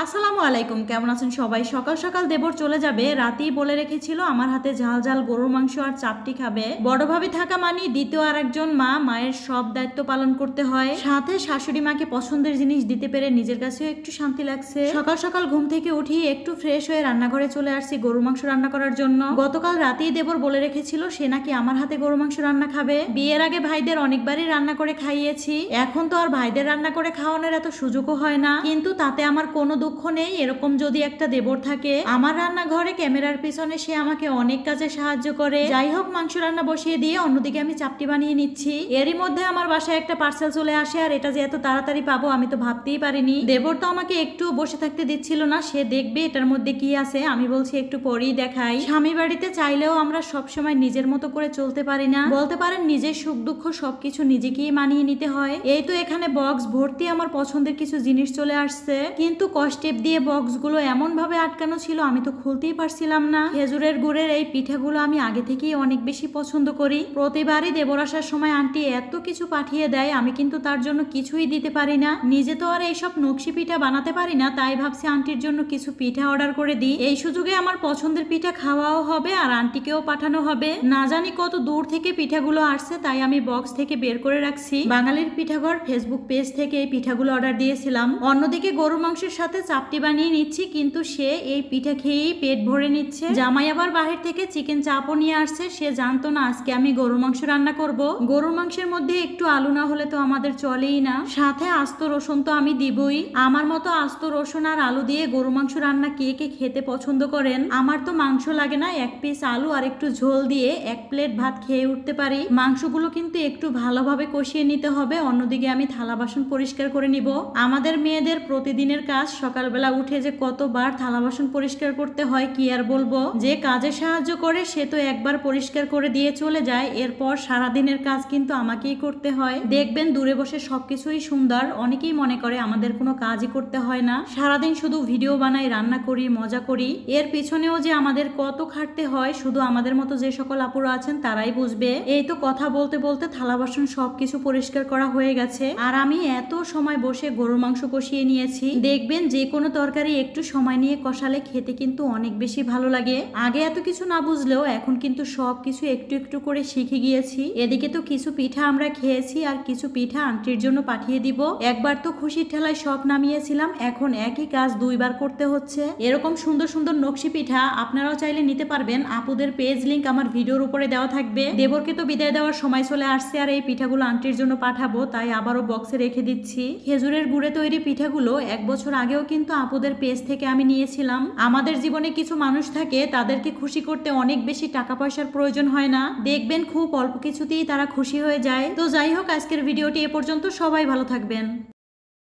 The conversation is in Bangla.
আসসালামু আলাইকুম, কেমন আছেন সবাই? সকাল সকাল দেবর চলে যাবে, রাতেই বলে রেখেছিল আমার হাতে ঝাল ঝাল গরুর মাংস আর চাপটি খাবে। বড় ভাবি থাকা মানে দ্বিতীয় আর একজন মা, মায়ের সব দায়িত্ব পালন করতে হয়, সাথে শাশুড়ি মাকে পছন্দের জিনিস দিতে পেরে নিজের কাছেও একটু শান্তি লাগছে। সকাল সকাল ঘুম থেকে উঠি একটু ফ্রেশ হয়ে রান্নাঘরে চলে আসছি গরুর মাংস রান্না করার জন্য। গতকাল রাতেই দেবর বলে রেখেছিল সে নাকি আমার হাতে গরুর মাংস রান্না খাবে। বিয়ের আগে ভাইদের অনেকবারই রান্না করে খাইয়েছি, এখন তো আর ভাইদের রান্না করে খাওয়ানোর এত সুযোগও হয় না, কিন্তু তাতে আমার কোনো দুঃখ নেই। এরকম যদি একটা দেবর থাকে আমার রান্নাঘরে ক্যামেরার পিছনে, সে আমাকে অনেক কাজে সাহায্য করে। যাই হোক, মাংস রান্না বসিয়ে দিয়ে অন্যদিকে আমি চাপটি বানিয়ে নিচ্ছি। এরই মধ্যে আমার বাসায় একটা পার্সেল চলে আসে, আর এটা যে এত তাড়াতাড়ি পাবো আমি তো ভাবতেই পারিনি। দেবর তো আমাকে একটু বসে থাকতে দিচ্ছিল না, সে দেখবে এটার মধ্যে কি আছে। আমি বলছি একটু পরেই দেখাই। স্বামী বাড়িতে চাইলেও আমরা সবসময় নিজের মতো করে চলতে পারি না, বলতে পারেন নিজের সুখ দুঃখ সবকিছু নিজেকেই মানিয়ে নিতে হয়। এই তো এখানে বক্স ভর্তি আমার পছন্দের কিছু জিনিস চলে আসছে, কিন্তু কষ্টেপ দিয়ে বক্সগুলো এমন ভাবে আটকানো ছিল আমি তো খুলতেই পারছিলাম না। খেজুরের গুড়ের এই পিঠাগুলো আমি আগে থেকেই অনেক বেশি পছন্দ করি। প্রতিবারই দেবর আসার সময় আন্টি এত কিছু পাঠিয়ে দেয়, আমি কিন্তু তার জন্য কিছুই দিতে পারি না। নিজে তো আর এইসব নকশি পিঠা বানাতে পারি না, তাই ভাবছি আন্টির জন্য কিছু পিঠা অর্ডার করে দিই। এই সুযোগে আমার পছন্দের পিঠা খাওয়াও হবে আর আন্টিকেও পাঠানো হবে। না জানি কত দূর থেকে পিঠাগুলো আসছে, তাই আমি বক্স থেকে বের করে রাখছি। বাঙালির পিঠাঘর ফেসবুক পেজ থেকে এই পিঠাগুলো অর্ডার দিয়েছিলাম। অন্যদিকে গরুর মাংসের সাথে চাপটি বানিয়ে নিচ্ছি, কিন্তু সে এই পিঠা খেয়েই পেট ভরে নিচ্ছে। জামাই আবার বাহির থেকে চিকেন চাপও নিয়ে আসছে, সে জানতো না আজকে আমি গরুর মাংস রান্না করব। গরুর মাংসের মধ্যে একটু আলু না হলে তো আমাদের চলেই না, সাথে আস্ত রসুন তো আমি দিবই। আমার মতো আস্ত রসুন আর আলু দিয়ে গরু মাংস রান্না কে কে খেতে পছন্দ করেন? আমার তো মাংস লাগে না, এক পিস আলু আর একটু ঝোল দিয়ে এক প্লেট ভাত খেয়ে উঠতে পারি। মাংসগুলো কিন্তু একটু ভালোভাবে কষিয়ে নিতে হবে। অন্যদিকে আমি থালা বাসন পরিষ্কার করে নিব। আমাদের মেয়েদের প্রতিদিনের কাজ, সকালবেলা উঠে যে কতবার থালা বাসন পরিষ্কার করতে হয় কি আর বলবো। যে কাজে সাহায্য করে সে তো একবার পরিষ্কার করে দিয়ে চলে যায়, এরপর সারাদিনের কাজ কিন্তু আমাকেই করতে হয়। দেখবেন দূরে বসে সবকিছুই সুন্দর, অনেকেই মনে করে আমাদের কোনো কাজই করতে হয় না, সারাদিন শুধু ভিডিও বানাই, রান্না করি, মজা করি। এর পিছনেও যে আমাদের কত খাটতে হয় শুধু আমাদের মতো যে সকল আপুরা আছেন তারাই বুঝবে। এই তো কথা বলতে বলতে থালা বাসন সবকিছু পরিষ্কার করা হয়ে গেছে, আর আমি এত সময় বসে গরুর মাংস কষিয়ে নিয়েছি। দেখবেন যে কোনো তরকারি একটু সময় নিয়ে কষালে খেতে কিন্তু অনেক বেশি ভালো লাগে। আগে এত কিছু না বুঝলেও এখন কিন্তু সবকিছু একটু একটু করে শিখে গিয়েছি। এদিকে তো কিছু পিঠা আমরা খেয়েছি, আর কিছু পিঠা আন্টির জন্য পাঠিয়ে দিব। একবার তো খুশির ঠেলায় সব নামিয়েছিলাম, এখন একই কাজ দুইবার করতে হচ্ছে। এরকম সুন্দর সুন্দর নকশি পিঠা আপনারাও চাইলে নিতে পারবেন। আপুদের পেজ লিংক আমার ভিডিওর উপরে দেওয়া থাকবে। দেবরকে তো বিদায় দেওয়ার সময় চলে আসছে, আর এই পিঠাগুলো আন্টির জন্য পাঠাবো, তাই আবারও বক্সে রেখে দিচ্ছি। খেজুরের গুড়ে তৈরি পিঠাগুলো 1 বছর আগেও কিন্তু আপুদের পেজ থেকে আমি নিয়েছিলাম। আমাদের জীবনে কিছু মানুষ থাকে, তাদেরকে খুশি করতে অনেক বেশি টাকা পয়সার প্রয়োজন হয় না, দেখবেন খুব অল্প কিছুতেই তারা খুশি হয়ে যায়। তো যাই হোক, আজকের ভিডিওটি এ পর্যন্ত। সবাই ভালো থাকবেন।